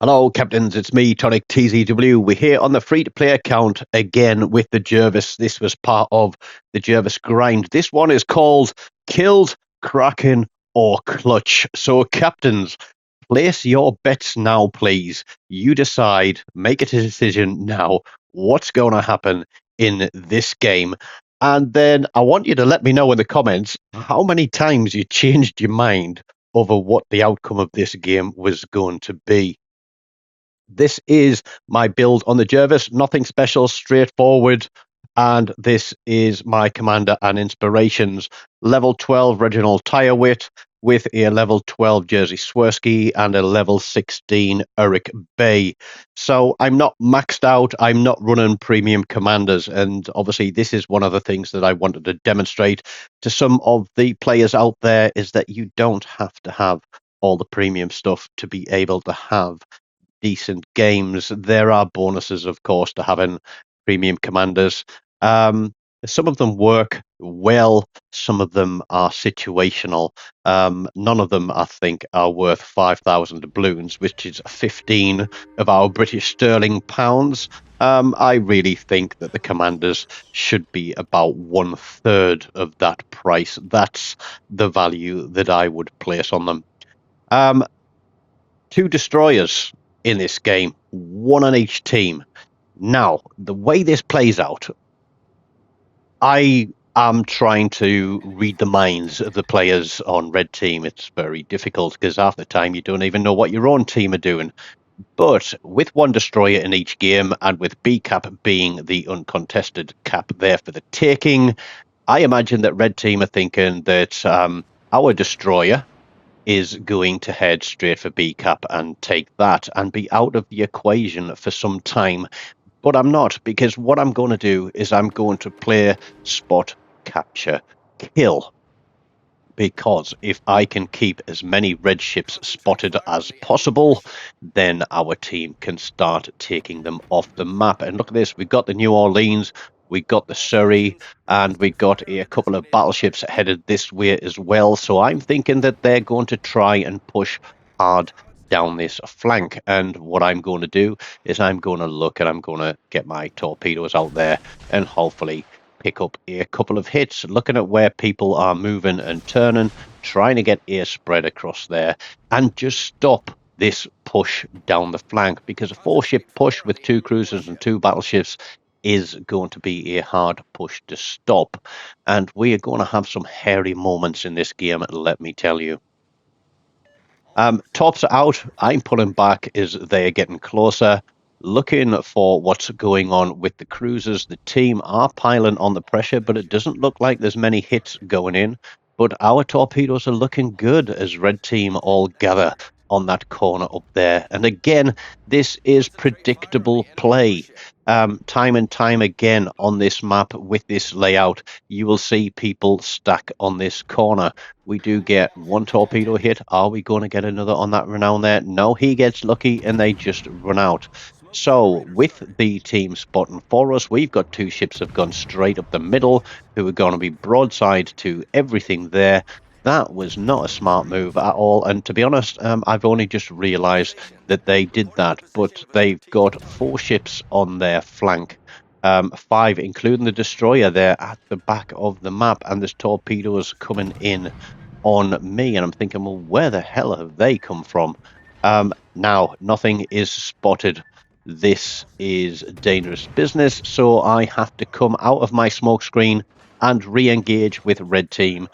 Hello, captains. It's me, Tonic TZW. We're here on the free-to-play account again with the Jervis. This was part of the Jervis grind. This one is called Killed, Kraken, or Clutch. So, captains, place your bets now, please. You decide. Make a decision now. What's going to happen in this game? And then I want you to let me know in the comments how many times you changed your mind over what the outcome of this game was going to be. This is my build on the Jervis. Nothing special, straightforward. And this is my commander and inspirations. Level 12 Reginald Tirewit with a level 12 Jersey Swirsky and a level 16 Eric Bay. So I'm not maxed out. I'm not running premium commanders. And obviously this is one of the things that I wanted to demonstrate to some of the players out there, is that you don't have to have all the premium stuff to be able to have decent games. There are bonuses, of course, to having premium commanders. Some of them work well, some of them are situational. None of them, I think, are worth 5,000 doubloons, which is 15 of our British sterling pounds. I really think that the commanders should be about 1/3 of that price. That's the value that I would place on them. 2 destroyers in this game, 1 on each team. Now, the way this plays out, I am trying to read the minds of the players on red team. It's very difficult because half the time you don't even know what your own team are doing. But with 1 destroyer in each game, and with B cap being the uncontested cap there for the taking, I imagine that red team are thinking that our destroyer is going to head straight for B cap and take that and be out of the equation for some time. But I'm not, because what I'm going to do is I'm going to play spot, capture, kill. Because if I can keep as many red ships spotted as possible, then our team can start taking them off the map. And look at this, we've got the New Orleans, we got the Surrey, and we got a couple of battleships headed this way as well. So I'm thinking that they're going to try and push hard down this flank. And what I'm going to do is I'm going to look, and I'm going to get my torpedoes out there and hopefully pick up a couple of hits, looking at where people are moving and turning, trying to get a spread across there and just stop this push down the flank, because a 4-ship push with 2 cruisers and 2 battleships is going to be a hard push to stop. And we are going to have some hairy moments in this game, let me tell you. Tops are out. I'm pulling back as they're getting closer, looking for what's going on with the cruisers. The team are piling on the pressure, but it doesn't look like there's many hits going in. But our torpedoes are looking good as red team all gather on that corner up there. And again, this is predictable play. Time and time again on this map with this layout, you will see people stack on this corner. We do get 1 torpedo hit. Are we going to get another on that renown there? No, he gets lucky and they just run out. So with the team spotting for us, we've got 2 ships that have gone straight up the middle, who are going to be broadside to everything there. That was not a smart move at all. And to be honest, I've only just realized that they did that, but they've got 4 ships on their flank. 5, including the destroyer there at the back of the map, and there's torpedoes coming in on me. And I'm thinking, well, where the hell have they come from? Now, nothing is spotted. This is dangerous business, so I have to come out of my smoke screen and re-engage with red team.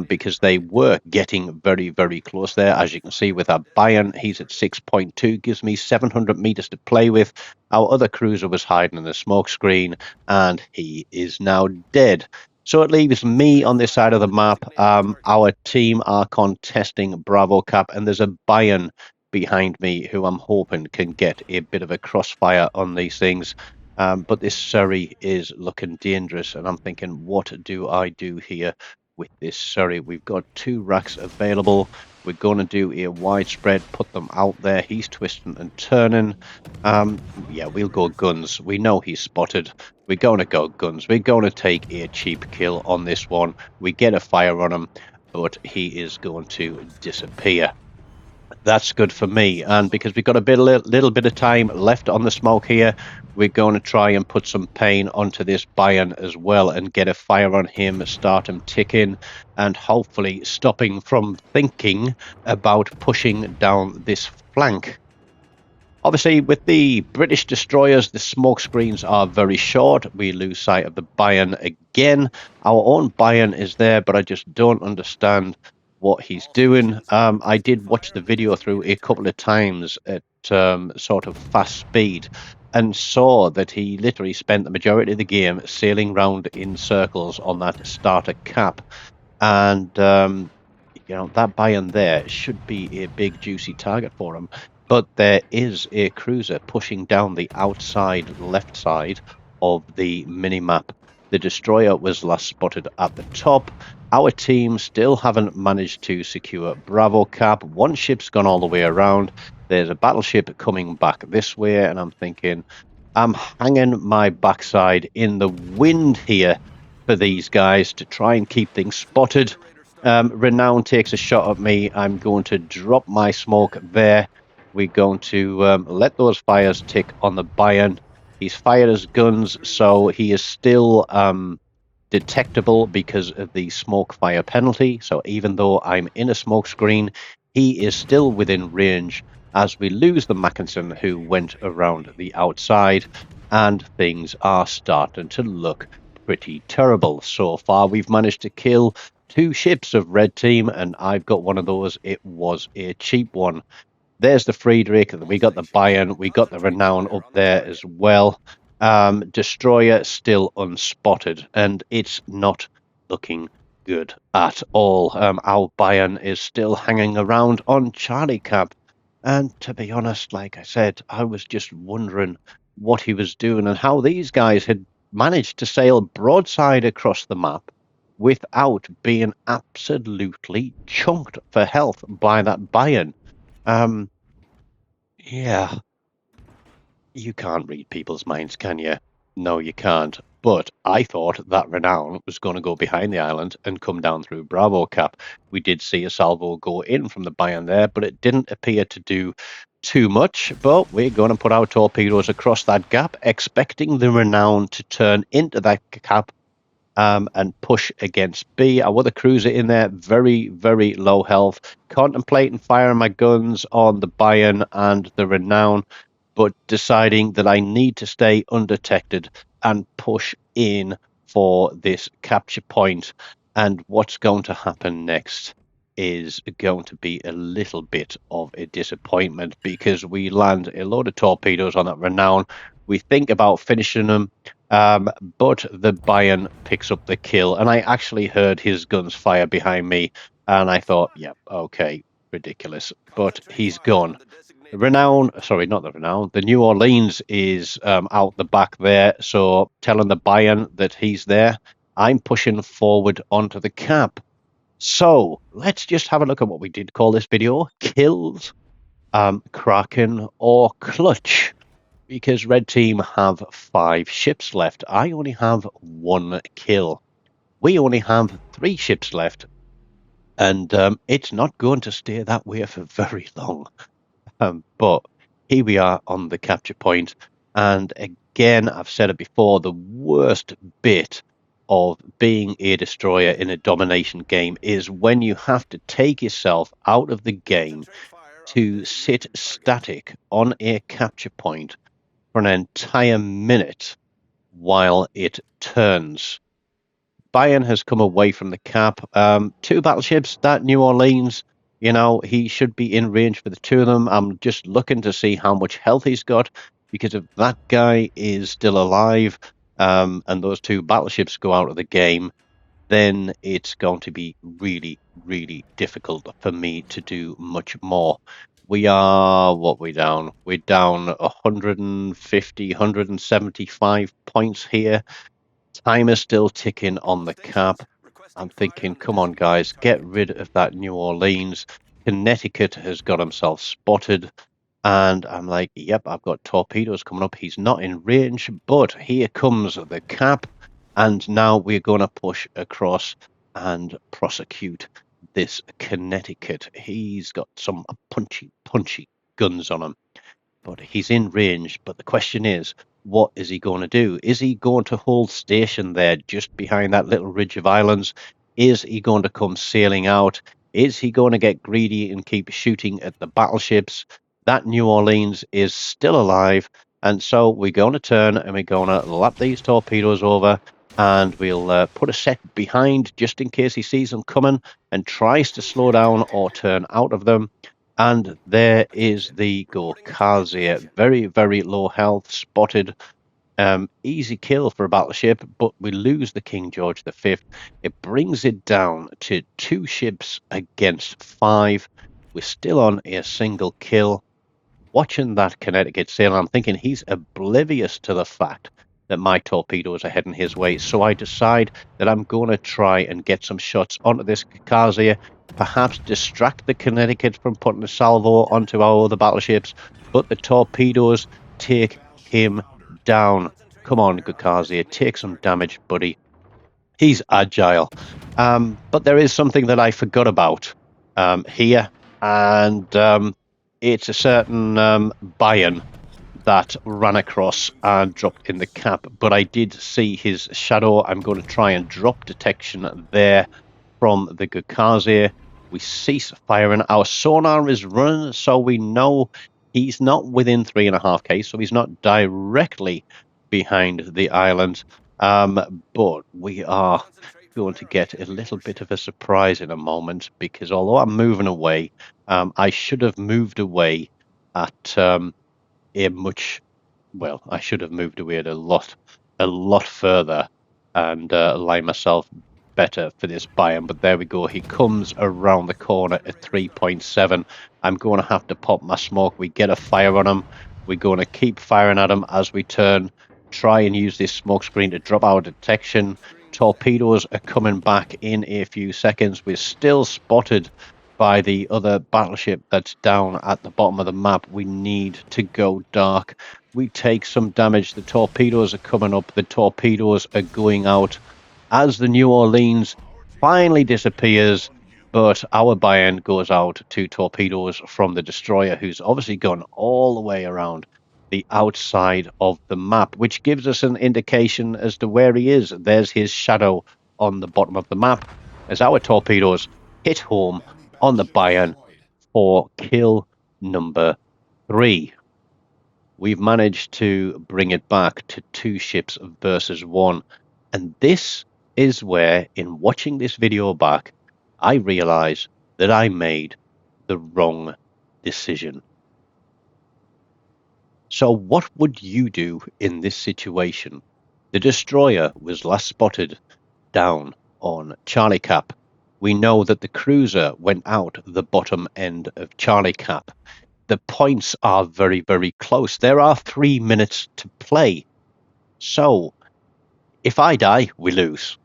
Because they were getting very, very close there. As you can see with our Bayern, he's at 6.2, gives me 700 meters to play with. Our other cruiser was hiding in the smoke screen, and he is now dead. So it leaves me on this side of the map. Our team are contesting Bravo Cap, and there's a Bayern behind me who I'm hoping can get a bit of a crossfire on these things. But this Surrey is looking dangerous, and I'm thinking, what do I do here with this Surrey? We've got 2 racks available. We're going to do a widespread, put them out there. He's twisting and turning. Yeah, we'll go guns. We know he's spotted. We're going to go guns. We're going to take a cheap kill on this one. We get a fire on him, but he is going to disappear. That's good for me. And because we've got little bit of time left on the smoke here, we're going to try and put some pain onto this Bayern as well and get a fire on him, start him ticking, and hopefully stopping from thinking about pushing down this flank. Obviously, with the British destroyers, the smoke screens are very short. We lose sight of the Bayern again. Our own Bayern is there, but I just don't understand what he's doing. I did watch the video through a couple of times at sort of fast speed and saw that he literally spent the majority of the game sailing round in circles on that starter cap. And that Bayern there should be a big juicy target for him. But there is a cruiser pushing down the outside left side of the minimap. The destroyer was last spotted at the top. Our team still haven't managed to secure Bravo Cap. One ship's gone all the way around. There's a battleship coming back this way, and I'm thinking, I'm hanging my backside in the wind here for these guys to try and keep things spotted. Renown takes a shot at me. I'm going to drop my smoke there. We're going to let those fires tick on the Bayern. He's fired his guns, so he is still detectable because of the smoke fire penalty. So even though I'm in a smoke screen, he is still within range as we lose the Mackinson who went around the outside, and things are starting to look pretty terrible. So far, we've managed to kill 2 ships of red team, and I've got one of those. It was a cheap one. There's the Friedrich, and we got the Bayern, we got the Renown up there as well. Destroyer still unspotted, and it's not looking good at all. Our Bayern is still hanging around on Charlie Cap, and to be honest, like I said, I was just wondering what he was doing and how these guys had managed to sail broadside across the map without being absolutely chunked for health by that Bayern. Yeah, you can't read people's minds, can you? No, you can't. But I thought that Renown was going to go behind the island and come down through Bravo Cap. We did see a salvo go in from the Bayern there, but it didn't appear to do too much. But we're going to put our torpedoes across that gap, expecting the Renown to turn into that cap and push against B. Our other cruiser in there, very, very low health. Contemplating firing my guns on the Bayern and the Renown, but deciding that I need to stay undetected and push in for this capture point. And what's going to happen next is going to be a little bit of a disappointment because we land a load of torpedoes on that Renown. We think about finishing them, but the Bayern picks up the kill, and I actually heard his guns fire behind me, and I thought, yeah, okay, ridiculous, but he's gone. Renown, sorry, not the Renown, the New Orleans is out the back there, so telling the Bayern that he's there. I'm pushing forward onto the cap. So let's just have a look at what we did call this video, kills, Kraken, or clutch. Because red team have 5 ships left. I only have 1 kill. We only have 3 ships left. And it's not going to stay that way for very long. But here we are on the capture point. And again, I've said it before, the worst bit of being a destroyer in a domination game is when you have to take yourself out of the game to sit static on a capture point for an entire minute while it turns. Bayern has come away from the cap. 2 battleships, that New Orleans, he should be in range for the 2 of them. I'm just looking to see how much health he's got, because if that guy is still alive and those 2 battleships go out of the game, then it's going to be really, really difficult for me to do much more. We are, what we down? We're down 150, 175 points here. Time is still ticking on the cap. I'm thinking, come on, guys, get rid of that New Orleans. Connecticut has got himself spotted. And I'm like, yep, I've got torpedoes coming up. He's not in range, but here comes the cap. And now we're going to push across and prosecute this Connecticut. He's got some punchy guns on him, but he's in range. But the question is, what is he going to do? Is he going to hold station there just behind that little ridge of islands? Is he going to come sailing out? Is he going to get greedy and keep shooting at the battleships? That New Orleans is still alive, and so we're going to turn and we're going to lap these torpedoes over, and we'll put a set behind just in case he sees them coming and tries to slow down or turn out of them. And there is the Gorkazia. Very, very low health, spotted. Easy kill for a battleship, but we lose the King George V. It brings it down to 2 ships against 5. We're still on a single kill. Watching that Connecticut sail, I'm thinking he's oblivious to the fact that my torpedoes are heading his way. So I decide that I'm going to try and get some shots onto this Gorkazia, perhaps distract the Connecticut from putting a salvo onto our other battleships, but the torpedoes take him down. Come on, Gorkazia, take some damage, buddy. He's agile. But there is something that I forgot about here, and it's a certain Bayern that ran across and dropped in the cap, but I did see his shadow. I'm going to try and drop detection there from the Gorkazia. We cease firing. Our sonar is running, so we know he's not within 3.5K, so he's not directly behind the island. But we are going to get a little bit of a surprise in a moment, because although I'm moving away, I should have moved away at I should have moved away at a lot further and line myself better for this Bayern. But there we go. He comes around the corner at 3.7. I'm going to have to pop my smoke. We get a fire on him. We're going to keep firing at him as we turn. Try and use this smoke screen to drop our detection. Torpedoes are coming back in a few seconds. We're still spotted by the other battleship that's down at the bottom of the map. We need to go dark. We take some damage. The torpedoes are coming up. The torpedoes are going out as the New Orleans finally disappears, but our Bayern goes out to torpedoes from the destroyer, who's obviously gone all the way around the outside of the map, which gives us an indication as to where he is. There's his shadow on the bottom of the map as our torpedoes hit home on the Bayern for kill number 3. We've managed to bring it back to 2 ships versus 1. And this is where, in watching this video back, I realize that I made the wrong decision. So what would you do in this situation? The destroyer was last spotted down on Charlie Cap. We know that the cruiser went out the bottom end of Charlie Cap. The points are very, very close. There are 3 minutes to play. So, if I die, we lose.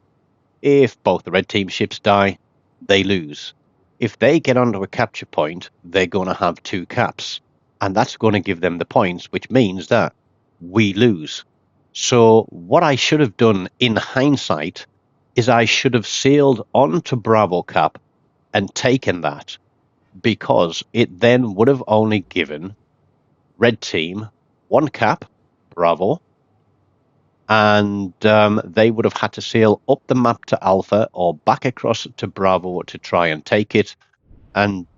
If both the red team ships die, they lose. If they get onto a capture point, they're going to have 2 caps. And that's going to give them the points, which means that we lose. So what I should have done in hindsight is I should have sailed on to Bravo Cap and taken that, because it then would have only given red team 1 cap, Bravo, and they would have had to sail up the map to Alpha or back across to Bravo to try and take it, and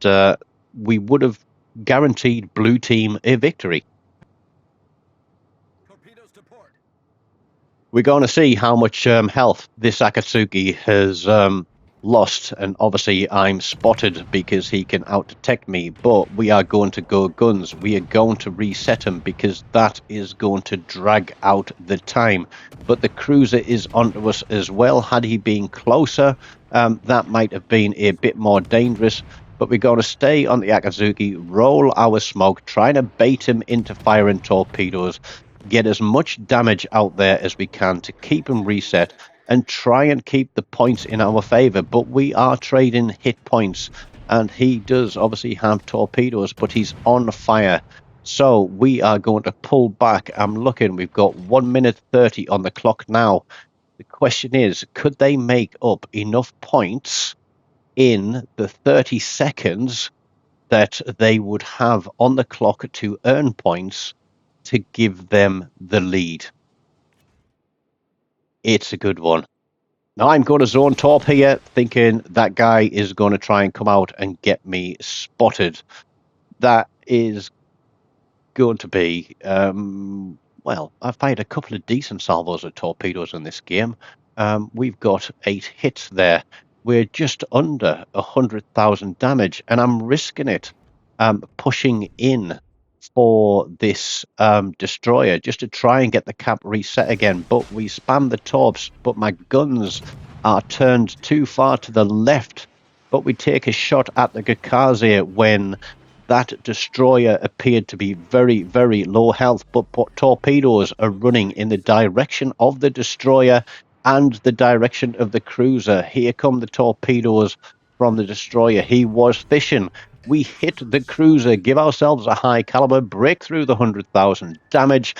we would have guaranteed blue team a victory. We're going to see how much health this Akatsuki has lost, and obviously I'm spotted because he can out-detect me, but we are going to go guns. We are going to reset him because that is going to drag out the time. But the cruiser is onto us as well. Had he been closer, that might have been a bit more dangerous. But we're going to stay on the Akatsuki, roll our smoke, trying to bait him into firing torpedoes, get as much damage out there as we can to keep him reset and try and keep the points in our favor. But we are trading hit points, and he does obviously have torpedoes, but he's on fire. So we are going to pull back. I'm looking, we've got 1 minute 30 on the clock now. The question is, could they make up enough points in the 30 seconds that they would have on the clock to earn points to give them the lead. It's a good one. Now I'm going to zone top here, thinking that guy is going to try and come out and get me spotted. That is going to be, well, I've fired a couple of decent salvos of torpedoes in this game. We've got 8 hits there. We're just under 100,000 damage, and I'm risking it pushing in for this destroyer just to try and get the cap reset again. But we spam the torps, but my guns are turned too far to the left. But we take a shot at the Gakaze when that destroyer appeared to be very, very low health, but torpedoes are running in the direction of the destroyer and the direction of the cruiser. Here come the torpedoes from the destroyer. He was fishing. We hit the cruiser, give ourselves a high caliber, break through the 100,000 damage.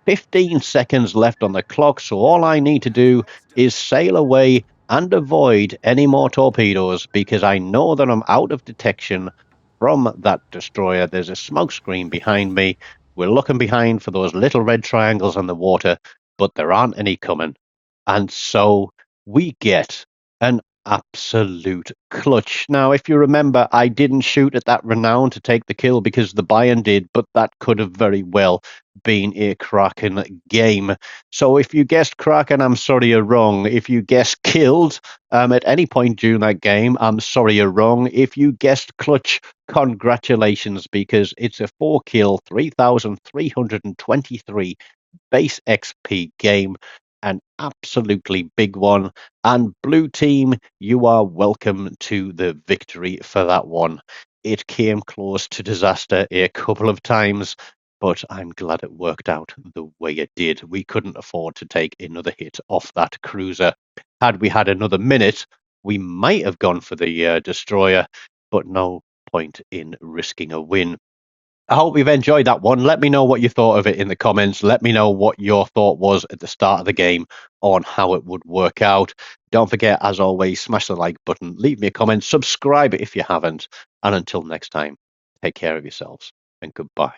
15 seconds left on the clock, so all I need to do is sail away and avoid any more torpedoes because I know that I'm out of detection from that destroyer. There's a smoke screen behind me. We're looking behind for those little red triangles on the water, but there aren't any coming. And so we get an absolute clutch. Now, if you remember, I didn't shoot at that Renown to take the kill because the Bayern did, but that could have very well been a Kraken game. So if you guessed Kraken, I'm sorry you're wrong. If you guessed killed at any point during that game, I'm sorry you're wrong. If you guessed clutch, congratulations, because it's a 4-kill, 3,323 base XP game, an absolutely big one. And blue team, you are welcome to the victory for that one. It came close to disaster a couple of times, but I'm glad it worked out the way it did. We couldn't afford to take another hit off that cruiser. Had we had another minute, we might have gone for the destroyer, but no point in risking a win. I hope you've enjoyed that one. Let me know what you thought of it in the comments. Let me know what your thought was at the start of the game on how it would work out. Don't forget, as always, smash the like button, leave me a comment, subscribe if you haven't. And until next time, take care of yourselves and goodbye.